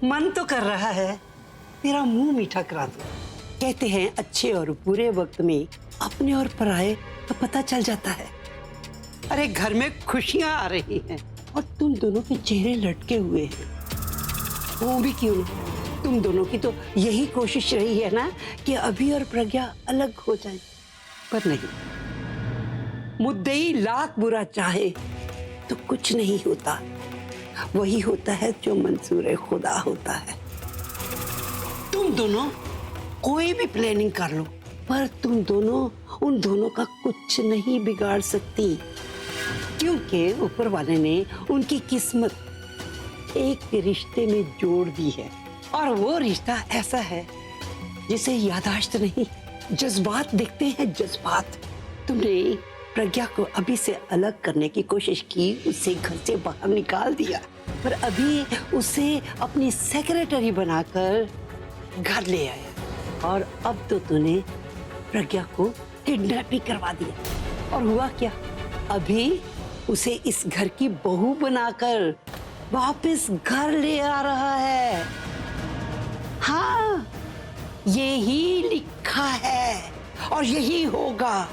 मन तो कर रहा है मेरा मुंह मीठा करा दो। कहते हैं अच्छे और बुरे वक्त में अपने और पराये का पता चल जाता है। अरे घर में खुशियां आ रही हैं और तुम दोनों के चेहरे लटके हुए हैं। वो भी क्यों नहीं, तुम दोनों की तो यही कोशिश रही है ना कि अभी और प्रज्ञा अलग हो जाए, पर नहीं। मुद्दई लाख बुरा चाहे तो कुछ नहीं होता, वही होता है जो मंसूर खुदा होता है। तुम दोनों कोई भी प्लानिंग कर लो, पर तुम दोनों उन दोनों का कुछ नहीं बिगाड़ सकती, क्योंकि ऊपर वाले ने उनकी किस्मत एक रिश्ते में जोड़ दी है। और वो रिश्ता ऐसा है जिसे याददाश्त नहीं, जज्बात दिखते हैं, जज्बात। तुमने प्रज्ञा को अभी से अलग करने की कोशिश की, उसे घर से बाहर निकाल दिया, पर अभी उसे अपनी सेक्रेटरी बनाकर घर ले आया। और अब तो तूने प्रज्ञा को किडनैप भी करवा दिया। और हुआ क्या, अभी उसे इस घर की बहू बनाकर वापस घर ले आ रहा है। हाँ, यही लिखा है और यही होगा,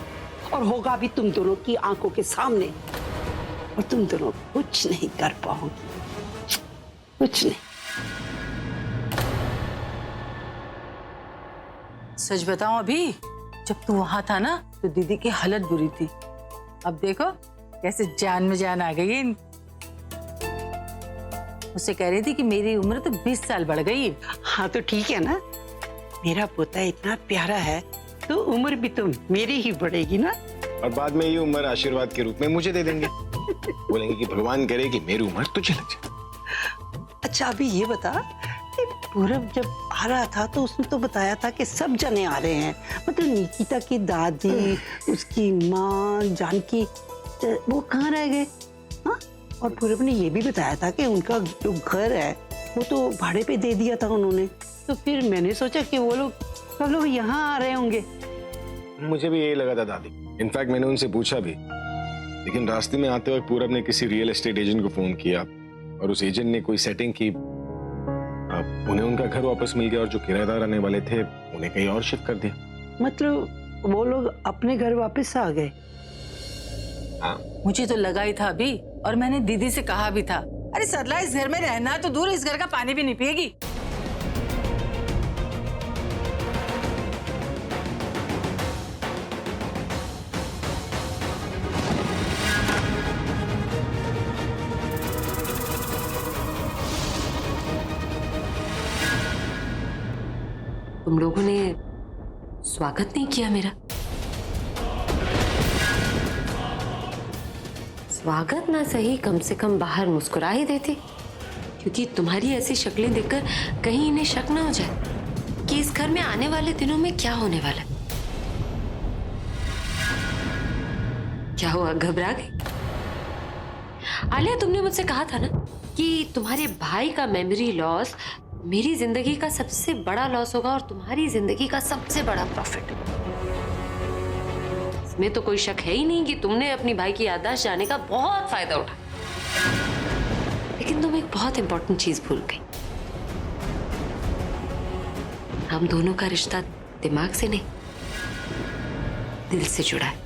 और होगा भी तुम दोनों की आंखों के सामने। और तुम दोनों कुछ नहीं कर पाओगी, कुछ नहीं। सच बताऊं, अभी जब तू वहां था ना तो दीदी की हालत बुरी थी। अब देखो कैसे जान में जान आ गई है। मुझसे कह रही थी कि मेरी उम्र तो 20 साल बढ़ गई है। हाँ तो ठीक है ना, मेरा पोता इतना प्यारा है तो उम्र भी तो मेरी ही बढ़ेगी ना। और बाद में ये उम्र आशीर्वाद के रूप में मुझे दे देंगे। बोलेंगे कि भगवान करे कि मेरी उम्र तुझे लग जाए। अच्छा अभी ये बता कि पूरब जब आ रहा था तो उसने तो बताया था कि सब जने आ रहे हैं, मतलब निकिता की दादी, उसकी माँ, जानकी, वो कहाँ रह गए? हाँ, और पूरब ने ये भी बताया था कि उनका जो घर है वो तो भाड़े पे दे दिया था उन्होंने। तो फिर मैंने सोचा कि वो लोग सब लोग यहाँ आ रहे होंगे। मुझे भी यही लगा था दादी। इनफैक्ट मैंने उनसे पूछा भी, लेकिन रास्ते में आते वक्त पूरब ने किसी रियल एस्टेट एजेंट को फोन किया और उस एजेंट ने कोई सेटिंग की। उन्हें उनका घर वापस मिल गया और जो किराएदार आने वाले थे उन्हें कहीं और शिफ्ट कर दिया। मतलब वो लोग अपने घर वापस आ गए? हाँ, मुझे तो लगा ही था अभी, और मैंने दीदी से कहा भी था, अरे सरला इस घर में रहना तो दूर, इस घर का पानी भी नहीं पिएगी। तुम लोगों ने स्वागत नहीं किया मेरा। स्वागत ना सही, कम से कम बाहर मुस्कुरा ही देती, क्योंकि तुम्हारी ऐसी शक्लें देखकर कहीं इन्हें शक ना हो जाए कि इस घर में आने वाले दिनों में क्या होने वाला है। क्या हुआ, घबरा गई? आलिया, तुमने मुझसे कहा था ना कि तुम्हारे भाई का मेमोरी लॉस मेरी जिंदगी का सबसे बड़ा लॉस होगा और तुम्हारी जिंदगी का सबसे बड़ा प्रॉफिट। इसमें तो कोई शक है ही नहीं कि तुमने अपनी भाई की याददाश्त जाने का बहुत फायदा उठाया। लेकिन तुम एक बहुत इंपॉर्टेंट चीज भूल गई। हम दोनों का रिश्ता दिमाग से नहीं, दिल से जुड़ा है।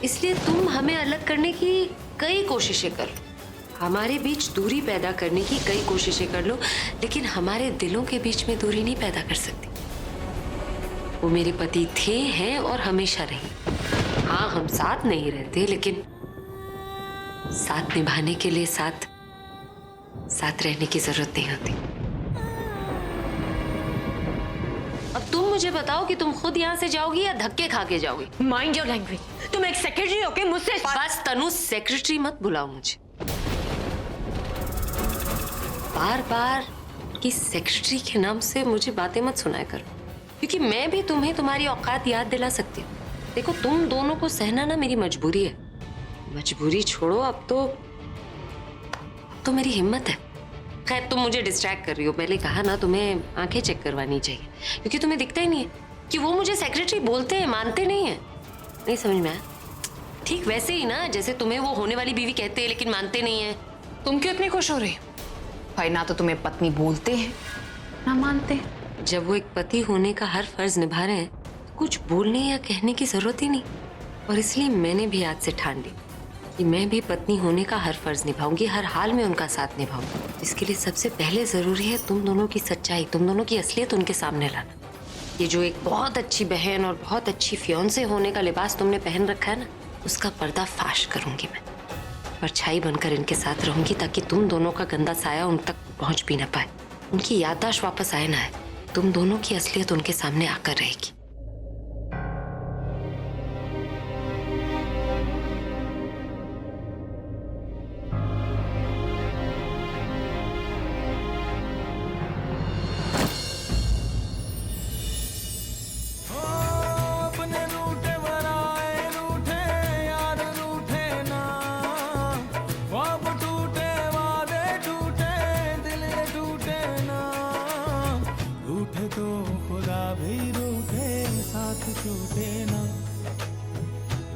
इसलिए तुम हमें अलग करने की कई कोशिशें कर लो, हमारे बीच दूरी पैदा करने की कई कोशिशें कर लो, लेकिन हमारे दिलों के बीच में दूरी नहीं पैदा कर सकती। वो मेरे पति थे, हैं और हमेशा रहे। हाँ, हम साथ नहीं रहते, लेकिन साथ निभाने के लिए साथ रहने की जरूरत नहीं होती। अब तुम मुझे बताओ कि तुम खुद यहाँ से जाओगी या धक्के खा के जाओगी? Mind your language. तुम एक सेक्रेटरी हो के मुझसे बस तनु, सेक्रेटरी मत बुलाओ मुझे। बार बार कि सेक्रेटरी के नाम से मुझे बातें मत सुनाया करो, क्योंकि मैं भी तुम्हें तुम्हारी औकात याद दिला सकती हूँ। देखो, तुम दोनों को सहना ना मेरी मजबूरी है। मजबूरी छोड़ो, अब तो मेरी हिम्मत है। खैर, तुम मुझे डिस्ट्रैक्ट कर रही हो। पहले कहा ना, तुम्हें आंखें चेक करवानी चाहिए, क्योंकि तुम्हें दिखता ही नहीं है कि वो मुझे सेक्रेटरी बोलते हैं, मानते नहीं है। नहीं समझ में आया? ठीक वैसे ही ना, जैसे तुम्हें वो होने वाली बीवी कहते हैं लेकिन मानते नहीं है। तुम क्यों इतनी खुश हो रही? भाई ना तो तुम्हें पत्नी बोलते हैं ना मानते हैं। जब वो एक पति होने का हर फर्ज निभा रहे हैं तो कुछ बोलने या कहने की जरूरत ही नहीं। और इसलिए मैंने भी आज से ठान ली कि मैं भी पत्नी होने का हर फर्ज निभाऊंगी, हर हाल में उनका साथ निभाऊंगी। इसके लिए सबसे पहले जरूरी है तुम दोनों की सच्चाई, तुम दोनों की असलियत उनके सामने लाना। ये जो एक बहुत अच्छी बहन और बहुत अच्छी फियांसे होने का लिबास तुमने पहन रखा है ना, उसका पर्दा फाश करूंगी मैं। परछाई बनकर इनके साथ रहूंगी ताकि तुम दोनों का गंदा साया उन तक पहुंच भी ना पाए, उनकी याददाश्त वापस आए ना आए। तुम दोनों की असलियत उनके सामने आकर रहेगी। तो खुदा भी रूठे साथ छूटे ना,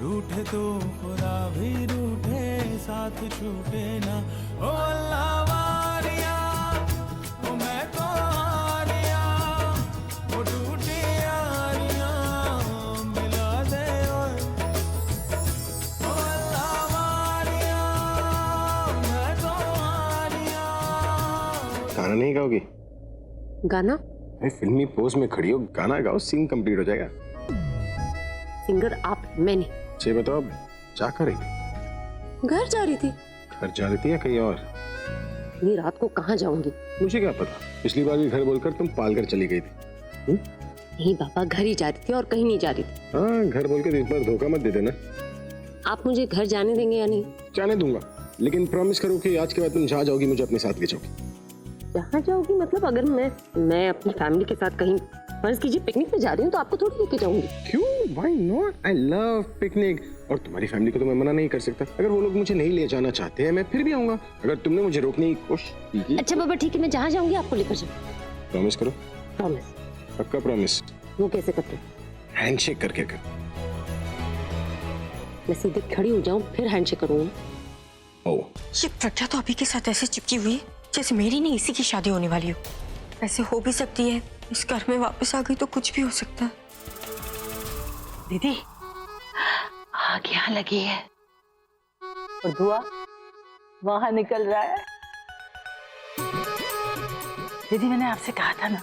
रूठे तो खुदा भी रूठे साथ छूटे ना। ओ अल्लाह वारिया, ओ मैं तो हारिया, ओ टूटी यारियां मिला दे ओए। ओ अल्लाह वारिया, मैं तो हारिया। गाना नहीं गाओगी? गाना? अरे फिल्मी पोज में खड़ी हो, गाना गाओ, सीन कंप्लीट हो जाएगा। सिंगर आप, मैं नहीं। ये बताओ अब क्या करेंगे? घर जा रही थी। घर जा रही थी या कहीं और? इतनी रात को कहाँ जाऊंगी? मुझे क्या पता, पिछली बार भी घर बोलकर तुम पाल कर चली गई थी। नहीं बाबा, घर ही जा रही थी और कहीं नहीं जा रही थी। हाँ, घर बोलकर इस बार धोखा मत दे देना। आप मुझे घर जाने देंगे या नहीं? जाने दूंगा, लेकिन प्रॉमिस करो कि आज के बाद तुम जहाँ जाओगी मुझे अपने साथ ले जाओगी। जहाँ जाओगी मतलब? अगर मैं अपनी फैमिली के साथ कहीं फर्ज कीजिए पिकनिक पे जा रही हूँ तो आपको थोड़ी लेके जाऊंगी। क्यों? Why not? I love picnic. और तुम्हारी फैमिली को तो मैं मना नहीं कर सकता। अगर वो लोग मुझे नहीं ले जाना चाहते हैं मैं फिर भी आऊंगा, अगर तुमने मुझे रोकने की कोशिश की। अच्छा बाबा ठीक है, मैं जहाँ जाऊंगी आपको लेकर जाऊँ। प्रॉमिस करो। प्रॉमिस। पक्का प्रॉमिस? वो कैसे करते? हैंडशेक करके कर। मैं सीधे खड़ी हो जाऊँ फिर हैंडशेक करूंगी? ओ, ये प्रज्ञा तो अभी के साथ ऐसे चिपकी हुई है जैसे मेरी नहीं इसी की शादी होने वाली हो। ऐसे हो भी सकती है, इस घर में वापस आ गई तो कुछ भी हो सकता है। दीदी आग यहाँ लगी है और धुआं वहां निकल रहा है। दीदी मैंने आपसे कहा था ना,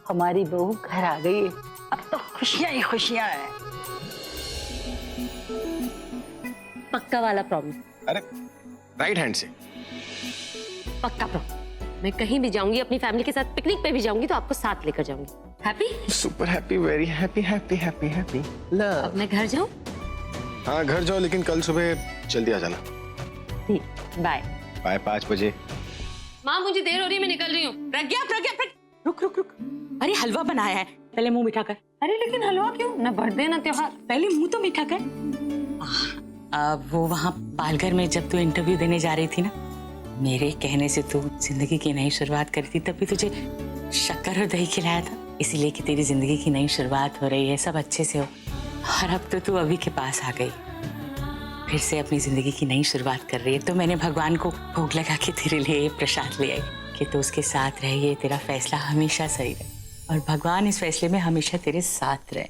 हमारी बहू घर आ गई है, अब तो खुशियां ही खुशियां हैं। पक्का वाला प्रॉमिस? अरे राइट हैंड से पक्का प्रॉमिस। मैं कहीं भी जाऊंगी, अपनी फैमिली के साथ पिकनिक पे भी जाऊंगी तो आपको साथ लेकर जाऊंगी। Happy? Super happy, very happy, happy happy happy. अब मैं घर जाऊं? हाँ घर जाओ, लेकिन कल सुबह जल्दी आ जाना। ठीक, बाय। बाय 5 बजे। माँ मुझे देर हो रही है, मैं निकल रही हूँ। प्रज्ञा प्रज्ञा रुक रुक रुक, अरे हलवा बनाया है, पहले मुंह मीठा कर। अरे लेकिन हलवा क्यों? ना बर्थडे ना त्योहार। पहले मुंह तो मीठा कर। वो वहाँ पालघर में जब तू इंटरव्यू देने जा रही थी ना, मेरे कहने से तू जिंदगी की नई शुरुआत करी थी, तभी तुझे शक्कर और दही खिलाया था, इसीलिए कि तेरी जिंदगी की नई शुरुआत हो रही है, सब अच्छे से हो। और अब तो तू अभी के पास आ गई, फिर से अपनी जिंदगी की नई शुरुआत कर रही है। तो मैंने भगवान को भोग लगा के तेरे लिए प्रसाद ले आई कि तू उसके साथ रहे, ये तेरा फैसला हमेशा सही रहे और भगवान इस फैसले में हमेशा तेरे साथ रहे।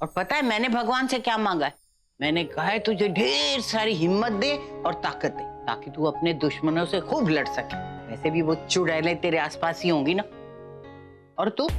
और पता है मैंने भगवान से क्या मांगा है? मैंने कहा है तुझे ढेर सारी हिम्मत दे और ताकत दे, ताकि तू अपने दुश्मनों से खूब लड़ सके। वैसे भी वो चुड़ैलें तेरे आसपास ही होंगी ना। और तू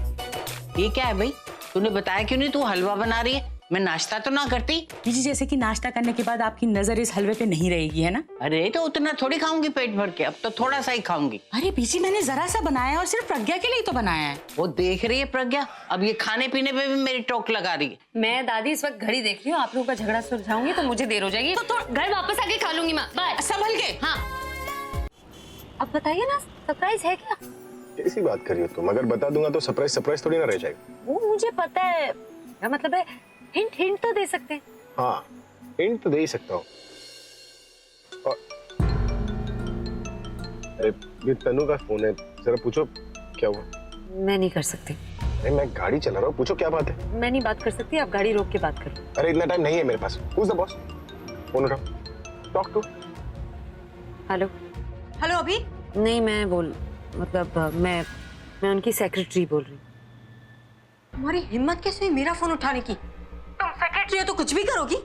ये क्या है भाई, तूने बताया क्यों नहीं? तू हलवा बना रही है, मैं नाश्ता तो ना करती? जी जैसे कि नाश्ता करने के बाद आपकी नजर इस हलवे पे नहीं रहेगी, है ना? अरे तो उतना थोड़ी खाऊंगी पेट भर के, अब तो थोड़ा सा ही खाऊंगी। अरे बीजी मैंने जरा सा बनाया है और सिर्फ प्रज्ञा के लिए तो बनाया है। वो देख रही है प्रज्ञा, अब ये खाने पीने पे भी मेरी टोक लगा रही है। मैं दादी इस वक्त घड़ी देख रही हूँ, आप लोगों का झगड़ा सुलझाऊंगी तो मुझे देर हो जाएगी, तो घर वापस आके खा लूंगी। माँ बाय। संभल के। हाँ अब बताइए ना, सरप्राइज है क्या? कैसी बात कर रही हो तुम? अगर बता दूंगा तो सरप्राइज सरप्राइज थोड़ी ना रह जाएगा। वो मुझे पता है, मेरा मतलब है हिंट हिंट तो दे सकते हैं। हाँ हिंट तो दे ही सकता हूँ। और अरे ये तनु का फोन है, जरा पूछो क्या हुआ। मैं नहीं कर सकती। अरे मैं गाड़ी चला रहा हूँ, पूछो क्या बात है। मैं नहीं बात कर सकती, आप गाड़ी रोक के बात करो। अरे इतना टाइम नहीं है मेरे पास। Who's the boss? फोन उठाओ, टॉक टू। हेलो हेलो अभी, नहीं, मैं उनकी सेक्रेटरी बोल रही हूँ। तुम्हारी हिम्मत कैसे हुई मेरा फोन उठाने की? तुम सेक्रेटरी हो तो कुछ भी करोगी?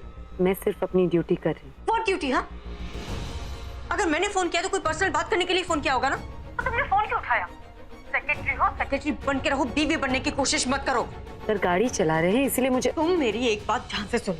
मैं सिर्फ अपनी ड्यूटी कर रही हूँ। What duty? हाँ, अगर मैंने फोन किया तो कोई पर्सनल बात करने के लिए फोन किया होगा ना? तो तुमने फोन क्यों उठाया? सेक्रेटरी हो, सेक्रेटरी बन के रहो, बीवी बनने की कोशिश मत करो। सर गाड़ी चला रहे हैं इसलिए मुझे। तुम मेरी एक बात ध्यान से सुनो।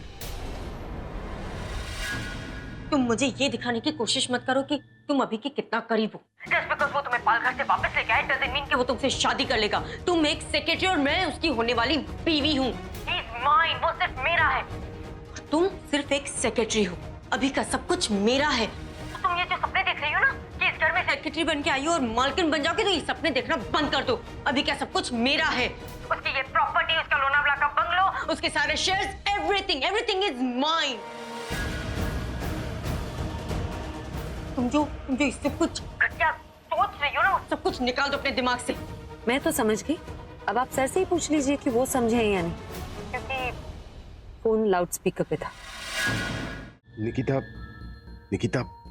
तुम मुझे ये दिखाने की कोशिश मत करो कि तुम अभी के कितना करीब हो। जस्ट बिकॉज़ वो तुम्हें पालघर से वापस लेके आए डजंट मीन कि वो तुमसे शादी कर लेगा। तुम एक सेक्रेटरी और मैं उसकी होने वाली बीवी हूँ। He is mine, वो सिर्फ मेरा है। और तुम सिर्फ एक सेक्रेटरी हो। अभी का सब कुछ मेरा है। तो तुम ये जो सपने देख रही हो ना कि इस घर में सेक्रेटरी बन के आई हो और मालकिन बन जाओगे, तो ये सपने देखना बंद कर दो। अभी का सब कुछ मेरा है। उसकी ये प्रॉपर्टी, उसका लोनावला का बंगलो, उसके सारे शेयर्स, एवरीथिंग इज माइन। तुम जो इससे कुछ घटिया सोच रही हो ना, सब कुछ निकाल दो अपने दिमाग से। मैं तो समझ गई। अब आप सर से ही पूछ लीजिए कि वो समझे हैं या नहीं, क्योंकि फोन लाउड स्पीकर पे था। निकिता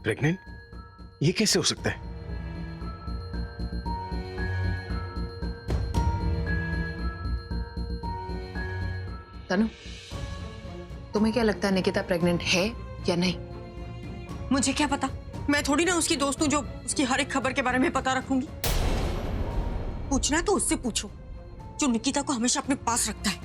प्रेग्नेंट? ये कैसे हो सकता है? तनु, तुम्हें क्या लगता है निकिता प्रेग्नेंट है या नहीं? मुझे क्या पता? मैं थोड़ी ना उसकी दोस्त हूँ जो उसकी हर एक खबर के बारे में पता रखूंगी। पूछना है तो उससे पूछो, जो निकिता को हमेशा अपने पास रखता है।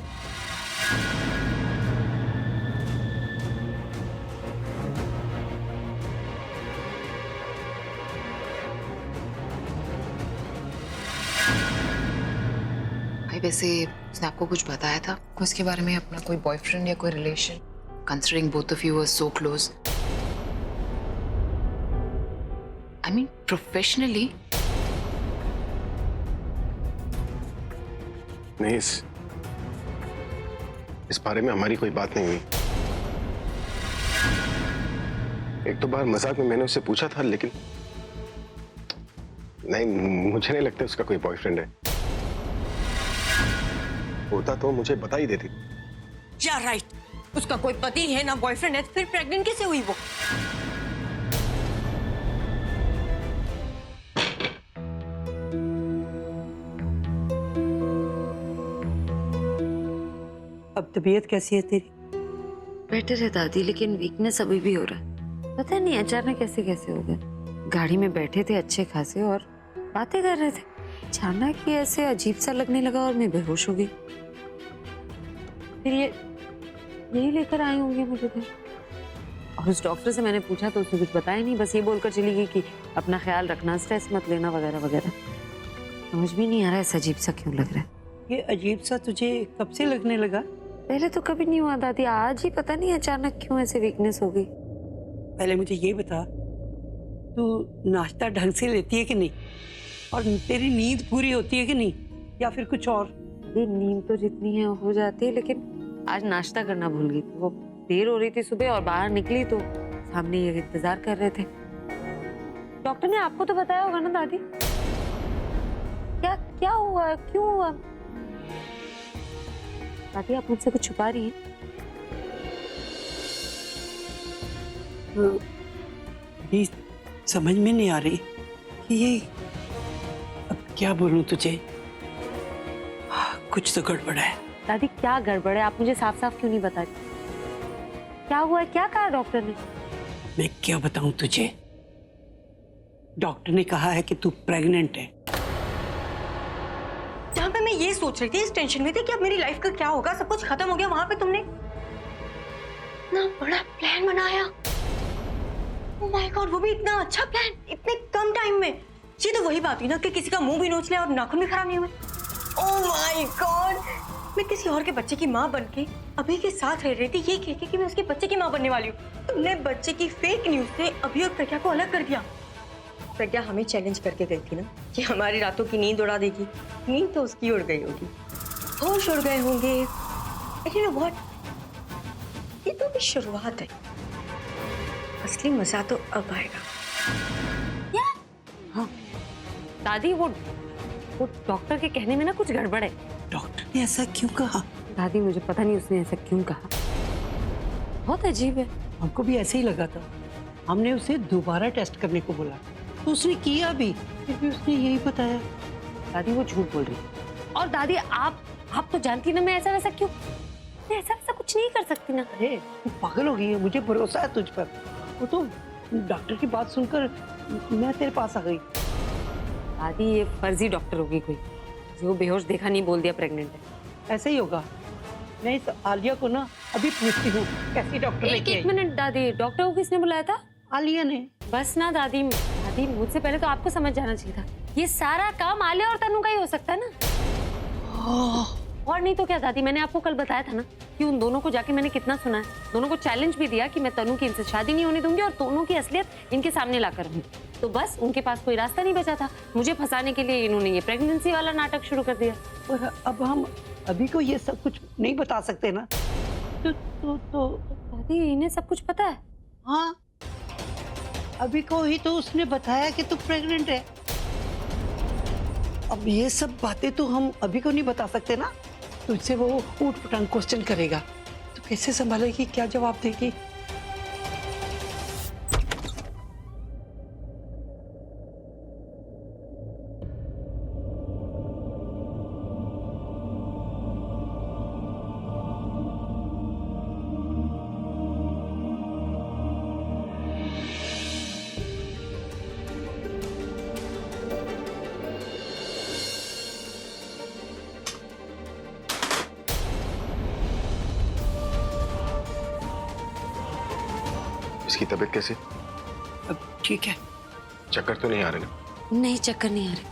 भाई वैसे उसने आपको कुछ बताया था उसके बारे में, अपना कोई बॉयफ्रेंड या कोई relation, considering both of you were so close? I mean professionally. नहीं, इस बारे में हमारी कोई बात नहीं हुई। एक तो बार मजाक में मैंने उससे पूछा था, लेकिन नहीं, मुझे नहीं लगता उसका कोई बॉयफ्रेंड है। होता तो मुझे बता ही देती। या राइट, उसका कोई पति है ना बॉयफ्रेंड है, फिर प्रेग्नेंट कैसे हुई वो? अब तबीयत कैसी है तेरी? बेटर है दादी, लेकिन वीकनेस अभी भी हो रहा है। पता नहीं अचानक कैसे कैसे हो गया। गाड़ी में बैठे थे अच्छे खासे और बातें कर रहे थे, अचानक ही ऐसे अजीब सा लगने लगा और मैं बेहोश हो गई। फिर यही लेकर आई होंगी मुझे तो। और उस डॉक्टर से मैंने पूछा तो उसने कुछ बताया नहीं, बस ये बोलकर चली गई कि अपना ख्याल रखना, स्ट्रेस मत लेना वगैरह वगैरह। समझ भी नहीं आ रहा है अजीब सा क्यों लग रहा है। ये अजीब सा तुझे कब से लगने लगा? पहले तो कभी नहीं हुआ दादी, आज ही पता नहीं अचानक क्यों ऐसे वीकनेस हो गई। पहले मुझे ये बता, तू नाश्ता ढंग से लेती है कि नहीं, और तेरी नींद पूरी होती है कि नहीं, या फिर कुछ और? ये नींद तो जितनी है हो जाती है, लेकिन आज नाश्ता करना भूल गई थी। वो देर हो रही थी सुबह और बाहर निकली तो सामने ये इंतजार कर रहे थे। डॉक्टर ने आपको तो बताया होगा ना दादी? क्या हुआ, क्यों हुआ? दादी आप मुझसे कुछ छुपा रही हैं? ये समझ में नहीं आ रही कि ये अब क्या बोलूं तुझे। कुछ तो गड़बड़ है। दादी क्या गड़बड़ है, आप मुझे साफ साफ क्यों नहीं बता रही? क्या हुआ है, क्या कहा डॉक्टर ने? मैं क्या बताऊं तुझे? डॉक्टर ने कहा है कि तू प्रेग्नेंट है। जहाँ पे मैं ये सोच रही थी, इस टेंशन में थी कि अब मेरी लाइफ का क्या होगा, सब कुछ खत्म हो गया, वहां पे तुमने इतना बड़ा प्लान बनाया। ओह माय गॉड, वो भी इतना अच्छा प्लान, इतने कम टाइम में। ये तो वही बात हुई ना कि किसी का मुंह भी नोच लिया और नाखून भी खराब नहीं हुए। ओह माय गॉड, मैं किसी और के बच्चे की माँ बन के अभी के साथ रह रही थी, ये कह के कि मैं उसके बच्चे की माँ बनने वाली हूँ। तुमने बच्चे की फेक न्यूज से अभी और प्रज्ञा को अलग कर दिया। प्रज्ञा हमें चैलेंज करके गई थी ना कि हमारी रातों की नींद उड़ा देगी। नींद तो उसकी उड़ गई होगी, होश उड़ गए होंगे। लेकिन you know what? ये तो भी शुरुआत है, असली मजा तो अब आएगा। हाँ दादी, वो डॉक्टर के कहने में ना कुछ गड़बड़ है। डॉक्टर ने ऐसा क्यों कहा? दादी मुझे पता नहीं उसने ऐसा क्यों कहा, बहुत अजीब है। हमको भी ऐसे ही लगा था। हमने उसे दोबारा टेस्ट करने को बोला, तो उसने किया भी, फिर भी उसने यही बताया। दादी वो झूठ बोल रही है। और दादी आप तो जानती ना मैं ऐसा वैसा क्यों, मैं ऐसा वैसा कुछ नहीं कर सकती ना। अरे तू पागल हो गई है, मुझे भरोसा है तुझ पर। वो तो डॉक्टर की बात सुनकर मैं तेरे पास आ गई। दादी ये फर्जी डॉक्टर होगी कोई, जो बेहोश देखा नहीं बोल दिया प्रेग्नेंट है। ऐसे ही होगा। मैं इस आलिया को ना अभी पूछती हूँ कैसी डॉक्टर लेके आई। एक मिनट दादी, डॉक्टर को किसने बुलाया था? आलिया ने। बस ना दादी मुझसे पहले तो आपको समझ जाना चाहिए था, ये सारा काम आलिया और तनु का ही हो सकता है ना। और नहीं तो क्या दादी, मैंने आपको कल बताया था ना कि उन दोनों को जाके मैंने कितना सुना है, दोनों को चैलेंज भी दिया कि मैं तनु की इनसे शादी नहीं होने दूंगी और दोनों की असलियत इनके सामने लाकर रहूंगी। तो बस उनके पास कोई रास्ता नहीं बचा था, मुझे फंसाने के लिए इन्होंने ये प्रेगनेंसी वाला नाटक शुरू कर दिया। और अब हम अभी को ये सब कुछ नहीं बता सकते ना। तो दादी इन्हें सब कुछ पता है? हाँ, अभी को ही तो उसने बताया कि तू प्रेग्नेंट है। अब ये सब बातें तो हम अभी को नहीं बता सकते ना। तुझसे वो ऊट पटांग क्वेश्चन करेगा तो कैसे संभालेगी, क्या जवाब देगी? इसकी तबीयत कैसी? अब ठीक है। चक्कर तो नहीं आ रहे ना? नहीं, चक्कर नहीं आ रही।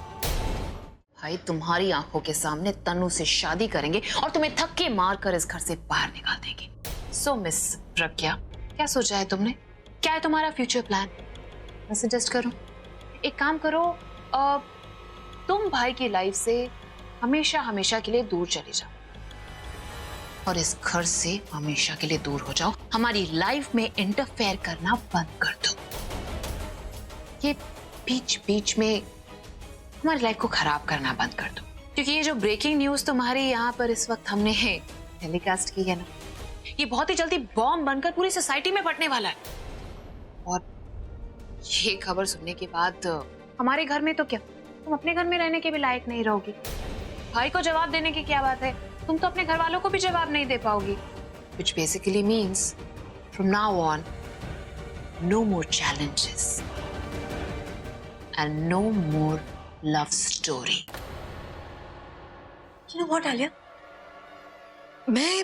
भाई तुम्हारी आंखों के सामने तनु से शादी करेंगे और तुम्हें धक्के मारकर इस घर से बाहर निकाल देंगे। सो मिस प्रज्ञा, क्या सोचा है तुमने? क्या है तुम्हारा फ्यूचर प्लान? मैं सजेस्ट करूं, एक काम करो, तुम भाई की लाइफ से हमेशा हमेशा के लिए दूर चले जाओ और इस घर से हमेशा के लिए दूर हो जाओ। हमारी लाइफ में इंटरफेयर करना बंद कर दो। ये बीच बीच में हमारी लाइफ को खराब करना बंद कर दो, क्योंकि ये जो ब्रेकिंग न्यूज तुम्हारे यहाँ पर इस वक्त हमने टेलीकास्ट की है ना, ये बहुत ही जल्दी बॉम्ब बनकर पूरी सोसाइटी में फटने वाला है। और ये खबर सुनने के बाद हमारे घर में तो क्या, तुम अपने घर में रहने के भी लायक नहीं रहोगी। भाई को जवाब देने की क्या बात है, तुम तो अपने घर वालों को भी जवाब नहीं दे पाओगी। Which basically means from now on no more challenges and no more love story. You know what, Alia? मैं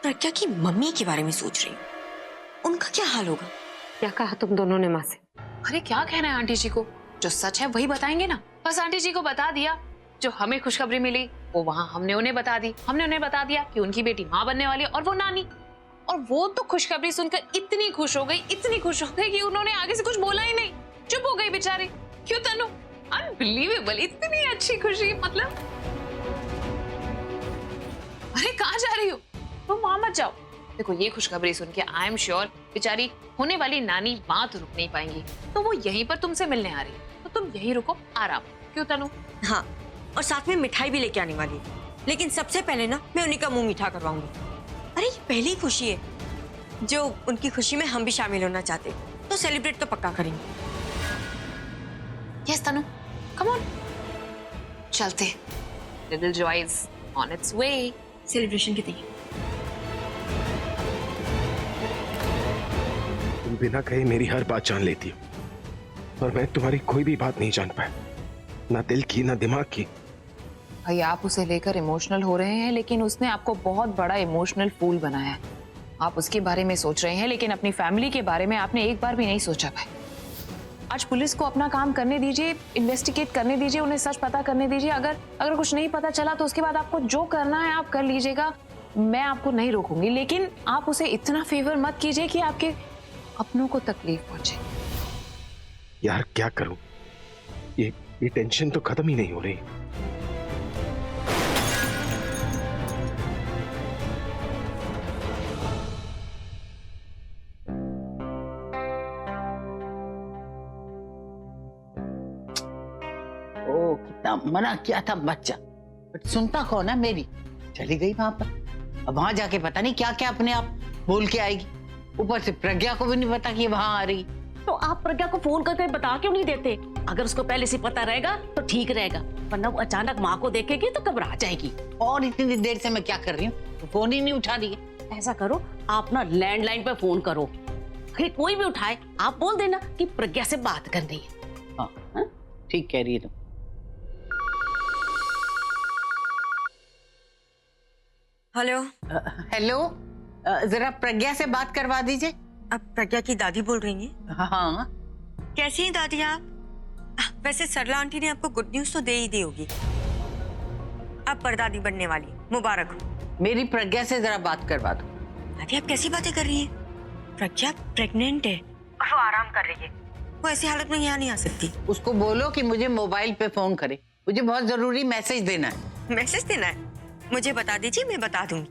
प्रज्ञा की मम्मी के बारे में सोच रही हूँ, उनका क्या हाल होगा? क्या कहा तुम दोनों ने माँ से? अरे क्या कहना है आंटी जी को, जो सच है वही बताएंगे ना। बस आंटी जी को बता दिया, जो हमें खुशखबरी मिली वो वहां हमने उन्हें बता दी। हमने उन्हें बता दिया कि उनकी बेटी माँ बनने वाली है और वो नानी। और वो तो खुशखबरी सुनकर इतनी खुश हो गई, इतनी खुश हो गई कि उन्होंने आगे से कुछ बोला ही नहीं, चुप हो गई बेचारी। क्यों तनु? अनबिलीवेबल, इतनी अच्छी खुशी, मतलब। अरे कहाँ जा रही हो? तुम वहां मत जाओ। देखो ये खुशखबरी सुन के आई एम श्योर बेचारी होने वाली नानी वहां तो रुक नहीं पाएंगी, तो वो यहीं पर तुमसे मिलने आ रही है, तो तुम यहीं रुको आराम। क्यों तनु? हाँ, और साथ में मिठाई भी लेके आने वाली है, लेकिन सबसे पहले ना मैं उन्हीं का मुंह मीठा करवाऊंगी। अरे ये पहली खुशी है, जो उनकी खुशी में हम भी शामिल होना चाहते, तो सेलिब्रेट तो पक्का करेंगे। यस तनु, कम ऑन, चलते। Little Joy is on it's way. Celebration की तैयारी। तुम बिना कहे मेरी हर बात जान लेती हो और मैं तुम्हारी कोई भी बात नहीं जान पाया, ना दिल की ना दिमाग की। भाई आप उसे लेकर इमोशनल हो रहे हैं, लेकिन उसने आपको बहुत बड़ा इमोशनल फूल बनाया है। आप उसके बारे में सोच रहे हैं, लेकिन अपनी फैमिली के बारे में आपने एक बार भी नहीं सोचा भाई। आज पुलिस को अपना काम करने दीजिए, इन्वेस्टिगेट करने दीजिए, उन्हें सच पता करने दीजिए। अगर कुछ नहीं पता चला तो उसके बाद आपको जो करना है आप कर लीजिएगा, मैं आपको नहीं रोकूंगी। लेकिन आप उसे इतना फेवर मत कीजिए कि आपके अपनों को तकलीफ पहुंचे। यार क्या करूं, ये टेंशन तो खत्म ही नहीं हो रही। ओ कितना मना किया था बच्चा, बट सुनता कौन है मेरी। चली गई वहां पर, अब वहां जाके पता नहीं क्या क्या अपने आप बोल के आएगी। ऊपर से प्रज्ञा को भी नहीं पता कि वहां आ रही। तो आप प्रज्ञा को फोन करके बता क्यों नहीं देते? अगर उसको पहले से पता रहेगा तो ठीक रहेगा, वरना वो अचानक माँ को देखेगी तो घबरा जाएगी। और इतनी देर से मैं क्या कर रही हूँ, तो फोन ही नहीं उठा रही है। ऐसा करो, आप ना लैंडलाइन पे फोन करो, अगर कोई भी उठाए आप बोल देना कि प्रज्ञा से बात करनी है। हाँ, ठीक कह रही है तुम। हेलो। हेलो, जरा प्रज्ञा से बात करवा दीजिए। आप प्रज्ञा की दादी बोल रही हैं? हाँ। कैसी हैं दादी आप? वैसे सरला आंटी ने आपको गुड न्यूज तो दे ही दी होगी, आप परदादी बनने वाली, मुबारक हो। मेरी प्रज्ञा से जरा बात करवा दो। दादी आप कैसी बातें कर रही हैं? प्रज्ञा प्रेग्नेंट है और वो आराम कर रही है, वो ऐसी हालत में यहाँ नहीं आ सकती। उसको बोलो कि मुझे मोबाइल पे फोन करे, मुझे बहुत जरूरी मैसेज देना है। मैसेज देना है? मुझे बता दीजिए, मैं बता दूंगी।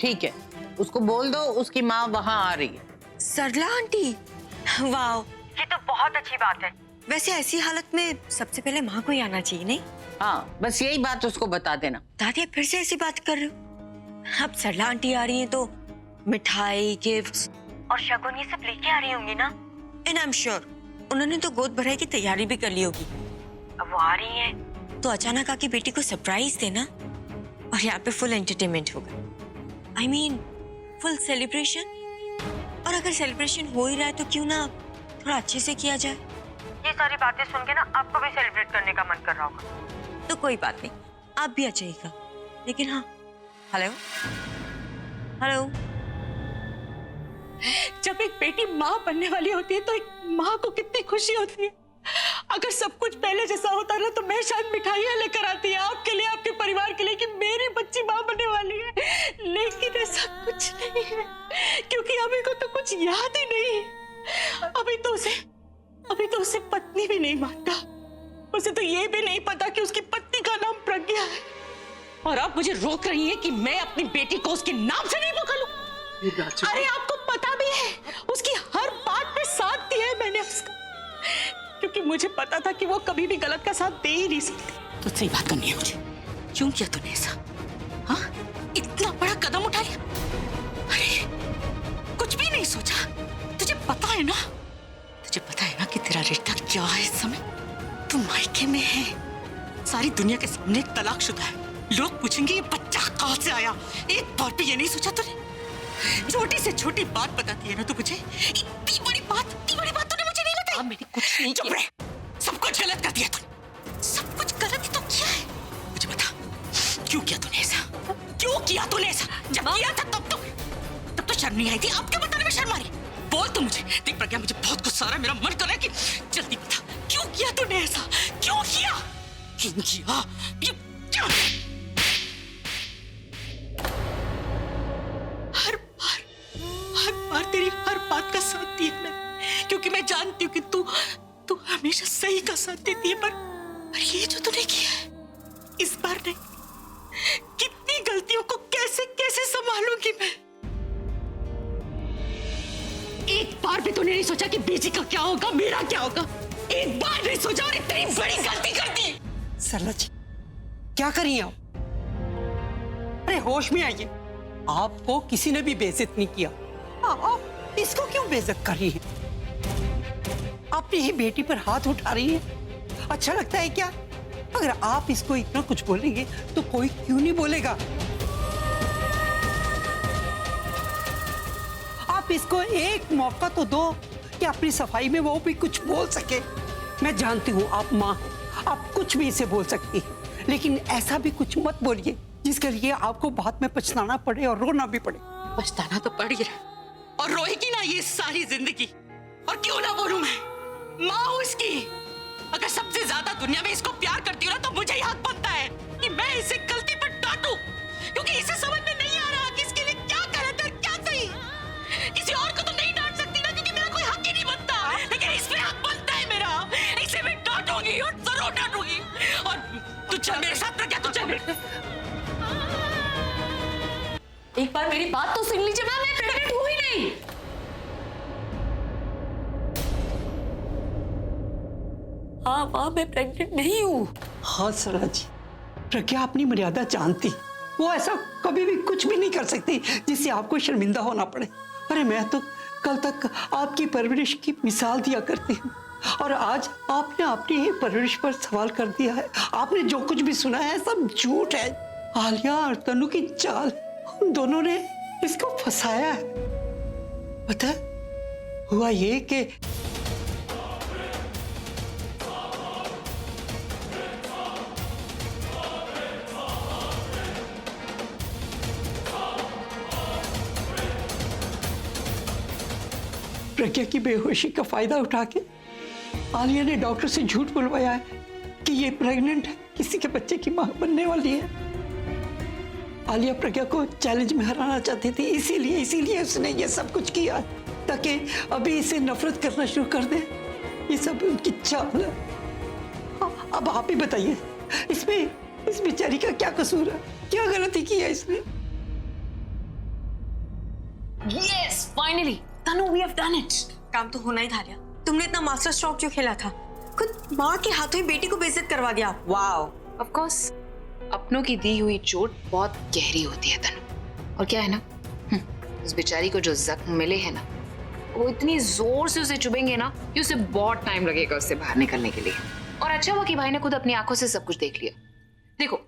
ठीक है, उसको बोल दो उसकी माँ वहाँ आ रही है। सरला आंटी, वाह, ये तो बहुत अच्छी बात है। वैसे ऐसी हालत में सबसे पहले माँ को ही आना चाहिए, नहीं? हाँ, बस यही बात उसको बता देना। दादी आप फिर से ऐसी बात कर रहे हो? अब सरला आंटी आ रही है तो मिठाई, गिफ्ट्स और शगुन ये सब लेके आ रही होंगी ना? एंड आई एम श्योर उन्होंने तो गोद भराई की तैयारी भी कर ली होगी। अब वो आ रही है तो अचानक आके बेटी को सरप्राइज देना, और यहाँ पे फुल एंटरटेनमेंट होगा। I mean full celebration. और अगर सेलिब्रेशन हो ही रहा है तो क्यों ना थोड़ा अच्छे से किया जाए। ये सारी बातें सुन के ना आपको भी सेलिब्रेट करने का मन कर रहा होगा, तो कोई बात नहीं, आप भी आ जाइएगा। लेकिन हाँ, हेलो हेलो, जब एक बेटी माँ बनने वाली होती है तो एक माँ को कितनी खुशी होती है। अगर सब कुछ पहले जैसा होता ना तो मैं शायद मिठाइयाँ लेकर आती है आपके लिए, आपके परिवार के लिए, कि मेरी बच्ची माँ बनने वाली है। लेकिन ऐसा कुछ नहीं है, क्योंकि अभी को तो कुछ याद ही नहीं है। अभी तो उसे पत्नी भी नहीं मानता। उसे तो ये भी नहीं पता कि उसकी पत्नी का नाम प्रज्ञा है। और आप मुझे रोक रही हैं कि मैं अपनी बेटी को उसके नाम से नहीं पुकारूं। अरे आपको पता भी है, उसकी हर बात में साथ दिया है मैंने उसका, क्योंकि मुझे पता था कि वो कभी भी गलत का साथ दे ही नहीं सकती। तो सही बात करनी है मुझे। क्यों किया तूने ऐसा? हाँ, इतना बड़ा कदम उठा लिया। अरे कुछ भी नहीं सोचा? तुझे पता है ना कि तेरा रिश्ता क्या है इस समय? तू मायके में है, सारी दुनिया के सामने तलाकशुदा है। लोग पूछेंगे ये बच्चा कहाँ से आया। एक बार भी ये नहीं सोचा तूने? छोटी से छोटी बात बताती है ना तू मुझे, इतनी बड़ी बात तूने मुझे नहीं बताई। मैंने कुछ नहीं किया। सब कुछ गलत कर दिया तूने, सब कुछ गलत ही तो किया है। मुझे बता, क्यों किया तूने ऐसा? क्यों किया तूने ऐसा? जब किया था तब तो शर्म नहीं आई थी, अब क्या बताने में शर्म आ रही? बोल तू मुझे। देख प्रज्ञा, मुझे बहुत गुस्सा आ रहा है, मेरा मन कर रहा है कि जल्दी बता, क्यों किया तूने ऐसा? क्यों किया? हर बार तेरी हर बात का साथ दिया मैंने, क्योंकि मैं जानती हूँ कि तू हमेशा सही का साथ देती है। पर ये जो तूने किया है, इस बार नहीं। कितनी गलतियों को कैसे संभालूंगी मैं? एक बार भी तूने नहीं सोचा कि बीजी का क्या होगा, मेरा क्या होगा? एक बार नहीं सोचा और इतनी बड़ी गलती कर दी। सरला जी, क्या करिए आप? अरे होश में आइए, आपको किसी ने भी बेइज्जत नहीं किया। आप इसको क्यों बेइज्जत कर रही हैं? अपनी ही बेटी पर हाथ उठा रही हैं। अच्छा लगता है क्या? अगर आप इसको इतना कुछ बोलेंगे तो कोई क्यों नहीं बोलेगा? आप इसको एक मौका तो दो कि अपनी सफाई में वो भी कुछ बोल सके। मैं जानती हूँ आप माँ, आप कुछ भी इसे बोल सकती हैं, लेकिन ऐसा भी कुछ मत बोलिए जिसके लिए आपको बाद में पछताना पड़े और रोना भी पड़े। पछताना तो पड़ ही रहा और रोएगी ना ये सारी जिंदगी। और क्यों ना बोलूं मैं, माँ हूं इसकी। अगर सबसे ज्यादा दुनिया में इसको प्यार करती हूँ ना तो मुझे ही हक बनता है कि मैं इसे गलती पर डांटूं, क्योंकि इसे समझ में नहीं आ रहा कि इसके लिए क्या गलत है क्या सही। किसी और को तो नहीं डांट सकती ना, क्योंकि मेरा कोई हक ही नहीं बनता, लेकिन इसमें हक बनता है मेरा। इसे मैं डांटूंगी और जरूर डांटूंगी। और तू चल मेरे साथ, क्या तू चल मेरे। एक बार मेरी बात तो सुन लीजिए, मैं प्रेग्नेंट हूं ही नहीं। हाँ माँ, मैं प्रेग्नेंट नहीं हूँ। हाँ सरला जी, प्रज्ञा अपनी मर्यादा जानती, वो ऐसा कभी भी कुछ भी नहीं कर सकती जिससे आपको शर्मिंदा होना पड़े। अरे मैं तो कल तक आपकी परवरिश की मिसाल दिया करती हूँ, और आज आपने अपनी ही परवरिश पर सवाल कर दिया है। आपने जो कुछ भी सुना है सब झूठ है। आलिया और तनु की चाल, उन दोनों ने इसको फंसाया है। पता है हुआ ये कि प्रज्ञा की बेहोशी का फायदा उठा के आलिया ने डॉक्टर से झूठ बुलवाया है कि ये प्रेग्नेंट है, किसी के बच्चे की मां बनने वाली है। आलिया प्रज्ञा को चैलेंज में हराना चाहती थी, इसीलिए उसने ये सब कुछ किया ताकि अभी इसे नफरत करना शुरू कर दे। ये सब उनकी चाल है। अब आप ही बताइए, इसमें इस बेचारी का क्या कसूर है? क्या गलती की है इसने? Yes finally Tanu, we have done it. काम तो होना ही था लिया। तुमने इतना मास्टर स्ट्रोक जो खेला था, खुद माँ के हाथों ही बेटी को बेइज्जत करवा दिया। वाओ। ऑफ कोर्स अपनों की दी हुई चोट बहुत गहरी होती है तनु, और क्या है ना, उस बेचारी को जो जख्म मिले हैं ना, वो इतनी जोर से उसे चुभेंगे ना कि उसे बहुत टाइम लगेगा उससे बाहर निकलने के लिए। और अच्छा हुआ कि भाई ने खुद अपनी आंखों से सब कुछ देख लिया। देखो,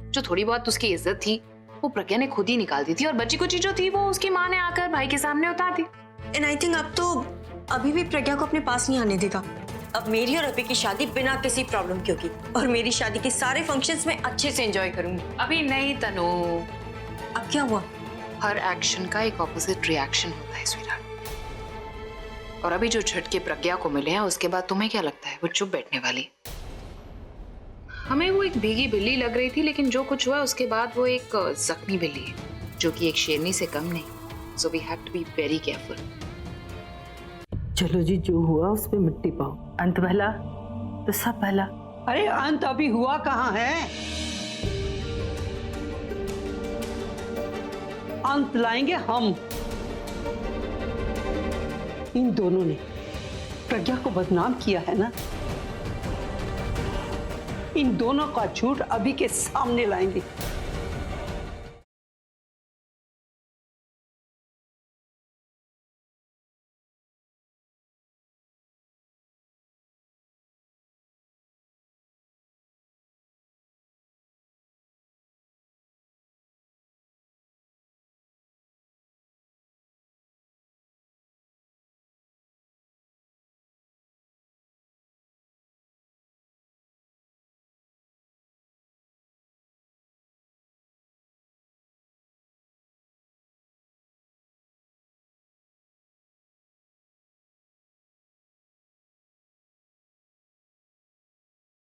जो थोड़ी बहुत उसकी इज्जत थी वो प्रज्ञा ने खुद ही निकाल दी थी, और बची कुची जो थी वो उसकी माँ ने आकर भाई के सामने उतार दी। एंड आई थिंक अब तो अभी भी प्रज्ञा को अपने पास नहीं आने देगा। अब मेरी और अभी की शादी बिना किसी प्रॉब्लम की होगी, और मेरी शादी के सारे फंक्शंस में अच्छे से एंजॉय करूंगी। अभी नहीं तनु, अब क्या हुआ? हर एक्शन का एक ऑपोजिट रिएक्शन होता है स्वीटहार्ट। और अभी जो झटके प्रज्ञा को मिले हैं उसके बाद तुम्हें क्या लगता है वो चुप बैठने वाली? हमें वो एक भीगी बिल्ली लग रही थी, लेकिन जो कुछ हुआ उसके बाद वो एक जख्मी बिल्ली है, जो कि एक शेरनी से कम नहीं। So we have to be very careful. चलो जी, जो हुआ उस पे मिट्टी पाओ। अंत भला तो सब भला। अरे अंत अभी हुआ कहाँ है? अंत लाएंगे हम। इन दोनों ने प्रज्ञा को बदनाम किया है ना, इन दोनों का झूठ अभी के सामने लाएंगे।